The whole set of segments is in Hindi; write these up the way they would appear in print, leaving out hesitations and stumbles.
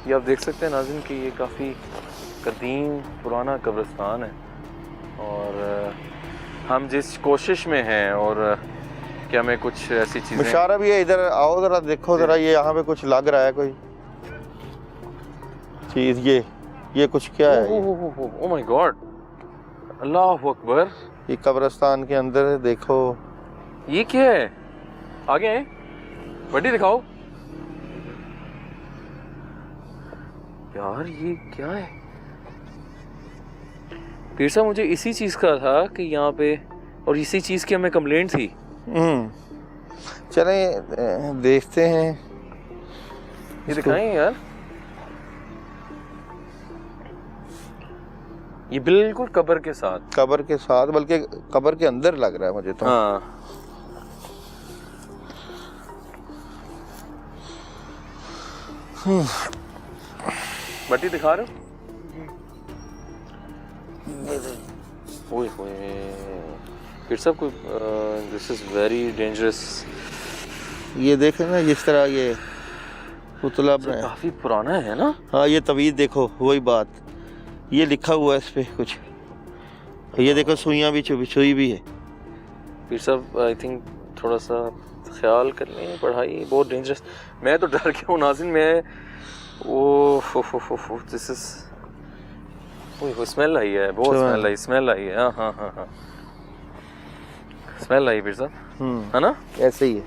ये आप देख सकते हैं नाज़रीन कि ये काफ़ी कदीम पुराना कब्रिस्तान है और हम जिस कोशिश में हैं और क्या मैं कुछ ऐसी चीज़ें मुशारा भी है, इधर आओ ज़रा देखो ज़रा, ये यहाँ पे कुछ लग रहा है कोई चीज़। ये कुछ क्या है? ओह माय गॉड, अल्लाह अकबर, ये कब्रिस्तान के अंदर है, देखो ये क्या है? आगे हैं, बड़ी दिखाओ यार, ये क्या है? पीर साहब मुझे इसी चीज़ का था कि यहाँ पे, और इसी चीज़ की हमें कंप्लेंट थी। चलें देखते हैं, ये दिखाएं यार, ये बिल्कुल कब्र के साथ, बल्कि कब्र के अंदर लग रहा है मुझे तो। हाँ बट्टी दिखा रहे हो? ओए होए फिर सब कोई, दिस इज वेरी डेंजरस। ये देखें ना जिस तरह ये पुतला बनाया, काफी पुराना है ना। हाँ ये तवीज़ देखो, वही बात, ये लिखा हुआ है इस पे कुछ, ये देखो सुइयां भी सुई भी है। फिर सब आई थिंक थोड़ा सा ख्याल कर लें, पढ़ाई बहुत डेंजरस। मैं तो डर गया हूँ नाज़रीन, मैं ओ दिस इज, ओह स्मेल आई है, बहुत स्मेल आई है। हाँ स्मेल आई फिर साहब, है ना? ऐसे ही है,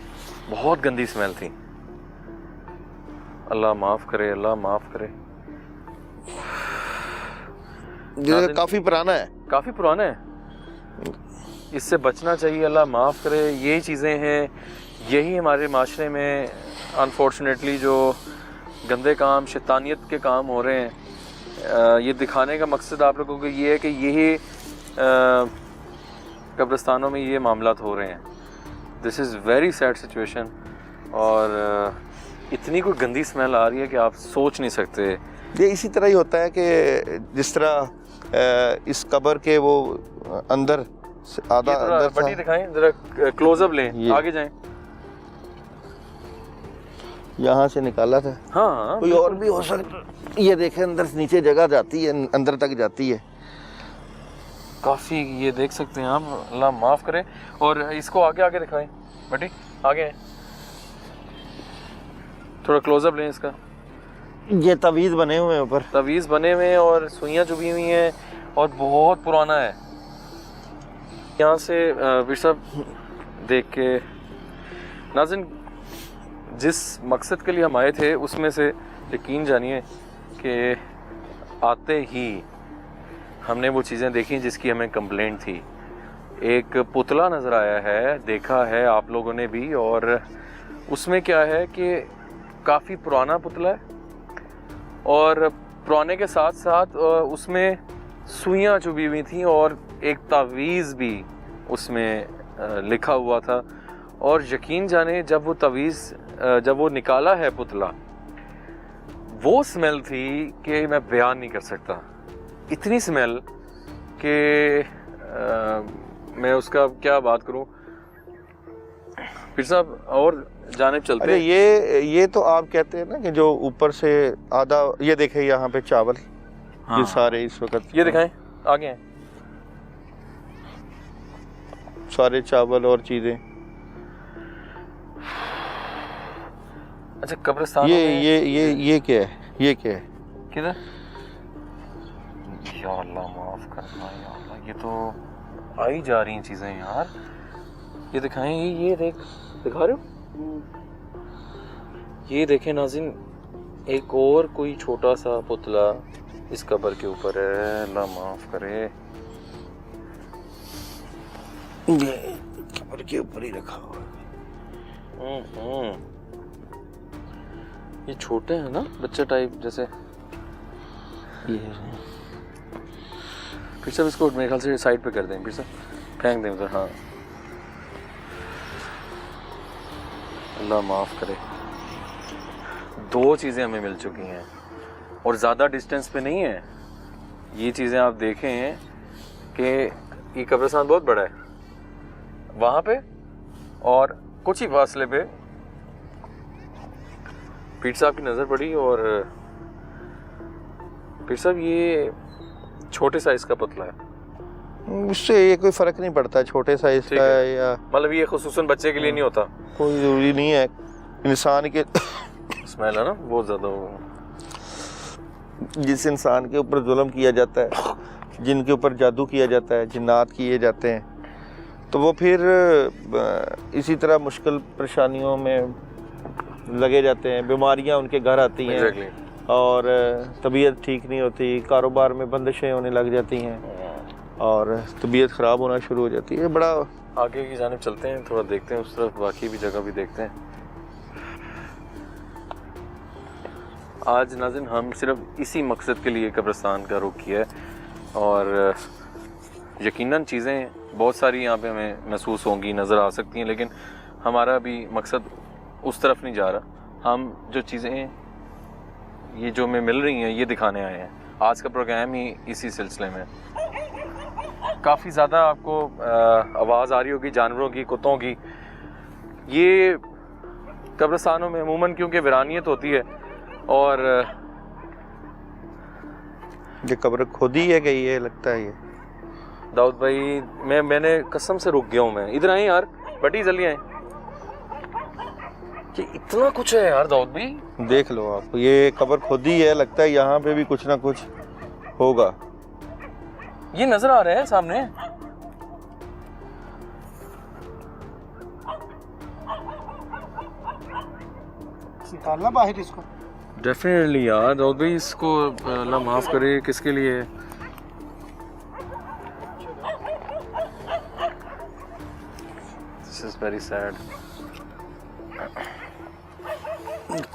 बहुत गंदी स्मेल थी। अल्लाह माफ़ करे, अल्लाह माफ़ करे। ये काफ़ी पुराना है, इससे बचना चाहिए, अल्लाह माफ़ करे। यही चीज़ें हैं, यही हमारे माशरे में अनफॉर्चुनेटली जो गंदे काम, शैतानियत के काम हो रहे हैं। ये दिखाने का मकसद आप लोगों को ये है कि यही कब्रिस्तानों में ये मामलात हो रहे हैं। This is very sad situation, और इतनी कोई गंदी स्मेल आ रही है कि आप सोच नहीं सकते। ये इसी तरह ही होता है कि जिस तरह इस कब्र के वो अंदर आधा अंदर बड़ी दिखाएं जरा, क्लोजअप लें, आगे जाएं। यहाँ से निकाला था। हाँ कोई और भी हो सकता, ये देखें अंदर से नीचे जगह जाती है, अंदर तक जाती है काफ़ी, ये देख सकते हैं आप, अल्लाह माफ़ करे। और इसको आगे दिखाएं बेटी, आगे थोड़ा क्लोजअप लें इसका। ये तवीज़ बने हुए हैं, ऊपर तवीज़ बने हुए हैं और सुइयाँ चुभी हुई हैं और बहुत पुराना है। यहाँ से फिर सब देख के नाज़रीन, जिस मकसद के लिए हम आए थे उसमें से यकीन जानिए कि आते ही हमने वो चीज़ें देखी जिसकी हमें कंप्लेंट थी। एक पुतला नज़र आया है, देखा है आप लोगों ने भी, और उसमें क्या है कि काफ़ी पुराना पुतला है और पुराने के साथ साथ उसमें सुइयाँ चुभी हुई थी और एक तावीज़ भी उसमें लिखा हुआ था। और यकीन जाने जब वो तावीज़ जब वो निकाला है पुतला, वो स्मेल थी कि मैं बयान नहीं कर सकता। इतनी स्मेल कि मैं उसका क्या बात करूं। फिर साहब और जानिब चलते हैं। ये तो आप कहते हैं ना कि जो ऊपर से आधा, ये देखें यहाँ पे चावल, हाँ। ये सारे इस वक्त, ये दिखाएं, आगे हैं सारे चावल और चीजें। अच्छा कब्रिस्तान ये क्या है? ये क्या है? किधर? या अल्लाह माफ़ करना या अल्लाह, ये तो आई जा रही हैं चीज़ें यार। ये दिखाएं, ये दिखा रहे हो? ये देखें नाज़रीन, एक और कोई छोटा सा पुतला इस कब्र के ऊपर है, अल्लाह माफ़ करे। ये कब्र के ऊपर ही रखा हुआ है। ये छोटे हैं ना, बच्चा टाइप जैसे। ये फिर सब इसको मेरे ख्याल से साइड पे कर दें, फिर सब फेंक दें उधर। हाँ अल्लाह माफ़ करे। दो चीज़ें हमें मिल चुकी हैं और ज़्यादा डिस्टेंस पे नहीं है। ये चीज़ें आप देखें कि ये कब्रिस्तान बहुत बड़ा है, वहाँ पे और कुछ ही फासले पे पीर साहब की नज़र पड़ी और फिर साहब ये छोटे साइज का पुतला है, उससे ये कोई फ़र्क नहीं पड़ता छोटे साइज का है या मतलब ये खुसूसन बच्चे के लिए नहीं होता, कोई ज़रूरी नहीं है। इंसान के स्मेल है ना बहुत ज़्यादा वो। जिस इंसान के ऊपर जुल्म किया जाता है, जिनके ऊपर जादू किया जाता है, जिन्नात किए जाते हैं, तो वो फिर इसी तरह मुश्किल परेशानियों में लगे जाते हैं, बीमारियां उनके घर आती हैं। Exactly. और तबीयत ठीक नहीं होती, कारोबार में बंदिशें होने लग जाती हैं और तबीयत ख़राब होना शुरू हो जाती है। बड़ा आगे की जानिब चलते हैं, थोड़ा देखते हैं उस तरफ, बाकी भी जगह भी देखते हैं। आज नाज़रीन हम सिर्फ इसी मकसद के लिए कब्रिस्तान का रुख किया है और यकीनन चीज़ें बहुत सारी यहाँ पे हमें महसूस होंगी, नज़र आ सकती हैं, लेकिन हमारा भी मकसद उस तरफ नहीं जा रहा। हम जो चीज़ें ये जो हमें मिल रही हैं ये दिखाने आए हैं। आज का प्रोग्राम ही इसी सिलसिले में। काफ़ी ज़्यादा आपको आवाज़ आ रही होगी जानवरों की, कुत्तों की। ये कब्रिस्तानों में अमूमन क्योंकि वीरानियत होती है और ये कब्र खुदी है कि ये लगता है ये दाऊद भाई मैंने कसम से रुक गया हूँ। मैं इधर आए यार, बटी जल्दी आए। ये इतना कुछ है यार दाऊद भाई, देख लो आप, ये कब्र खुदी है, लगता है यहाँ पे भी कुछ ना कुछ होगा। ये नजर आ रहा है सामने। निकालना बाहर इसको। डेफिनेटली यार दाऊद भाई, इसको अल्लाह माफ करे, किसके लिए है? This is very sad.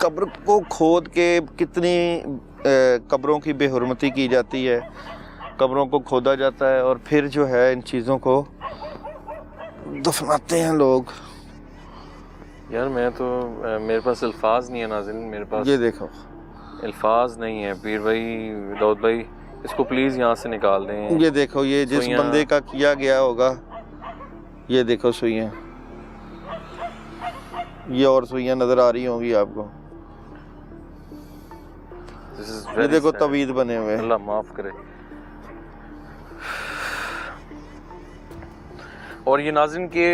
कब्र को खोद के कितनी कब्रों की बेहुरमती की जाती है। कब्रों को खोदा जाता है और फिर जो है इन चीज़ों को दफनाते हैं लोग। यार मैं तो मेरे पास अल्फाज नहीं है नाज़रीन, मेरे पास ये देखो अल्फाज नहीं है। पीर भाई, दाऊद भाई, इसको प्लीज़ यहाँ से निकाल दें। ये देखो, ये जिस सुइयां। बंदे का किया गया होगा, ये देखो सुइयां, ये और सुइयां नजर आ रही होंगी आपको। This is ये very देखो sad. तवीज़ बने हुए। अल्लाह माफ करे। और ये नाज़रीन के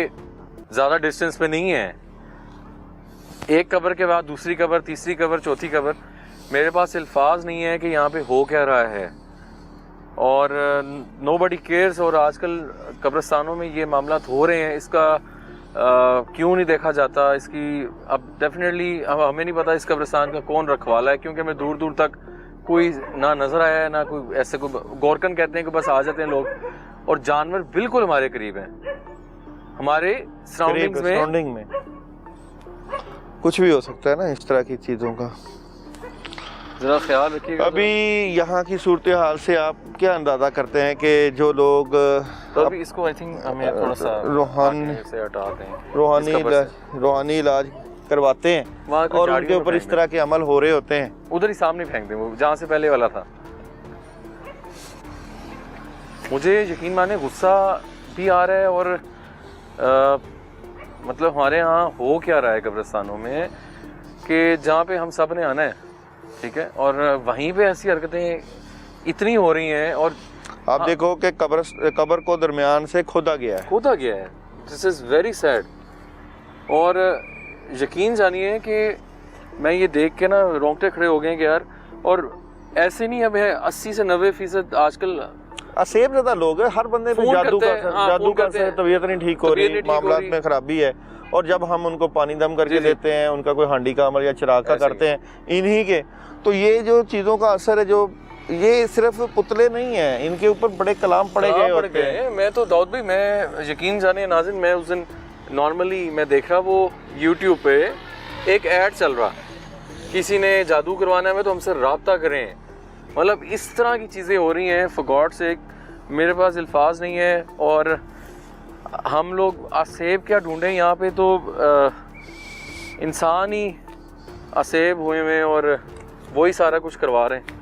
ज़्यादा डिस्टेंस पे नहीं है, एक कब्र के बाद दूसरी कब्र, तीसरी कब्र, चौथी कब्र। मेरे पास अल्फाज नहीं है कि यहाँ पे हो क्या रहा है और नोबडी केयर्स। और आजकल कब्रिस्तानों में ये मामलात हो रहे हैं, इसका क्यों नहीं देखा जाता? इसकी अब डेफिनेटली हमें नहीं पता इस कब्रिस्तान का कौन रखवाला है, क्योंकि हमें दूर दूर तक कोई ना नज़र आया है, ना कोई ऐसे कोई गोरकन कहते हैं कि बस आ जाते हैं लोग। और जानवर बिल्कुल हमारे करीब हैं, हमारे सराउंडिंग में। कुछ भी हो सकता है ना इस तरह की चीज़ों का। ज़रा ख्याल रखिएगा। अभी यहाँ की सूरत हाल से आप क्या अंदाज़ा करते हैं कि जो लोग तो अभी इसको आई थिंक हमें थोड़ा सा रूहानी से हटा दें, रूहानी इलाज करवाते हैं वहाँ कोई और झाड़ियों उनके में ऊपर फेंक इस तरह के अमल हो रहे होते हैं। उधर ही सामने फेंक दें, वो जहाँ से पहले वाला था। मुझे यकीन माने गुस्सा भी आ रहा है और मतलब हमारे यहाँ हो क्या रहा है कब्रिस्तानों में कि जहाँ पे हम सब ने आना है, ठीक है, और वहीं पे ऐसी हरकतें इतनी हो रही हैं। और आप देखो कि कब्र को दरमियान से खोदा गया है। This is very sad. और यकीन जानिए कि मैं ये देख के ना रोंगटे खड़े हो गए कि यार, और ऐसे नहीं अब है 80 से 90% आजकल असेब ज़्यादा लोग हैं, हर बंदे पे जादू का असर, तबीयत नहीं ठीक हो रही, मामलात में खराबी है। और जब हम उनको पानी दम करके देते हैं, उनका कोई हांडी का अमल या चिराग का करते हैं इन्हीं के, तो ये जो चीज़ों का असर है, जो ये सिर्फ पुतले नहीं है, इनके ऊपर बड़े कलाम पड़े गए होते हैं। मैं तो दाऊद भाई, मैं यकीन जाने नाज़रीन, मैं उस दिन नॉर्मली मैं देख रहा, वो यूट्यूब पे एक ऐड चल रहा, किसी ने जादू करवाना है तो हमसे रब्ता करें। मतलब इस तरह की चीज़ें हो रही हैं। फॉर गॉड सेक, मेरे पास अल्फाज नहीं है। और हम लोग असेब क्या ढूंढें यहाँ पे, तो इंसान ही असेब हुए हुए और वही सारा कुछ करवा रहे हैं।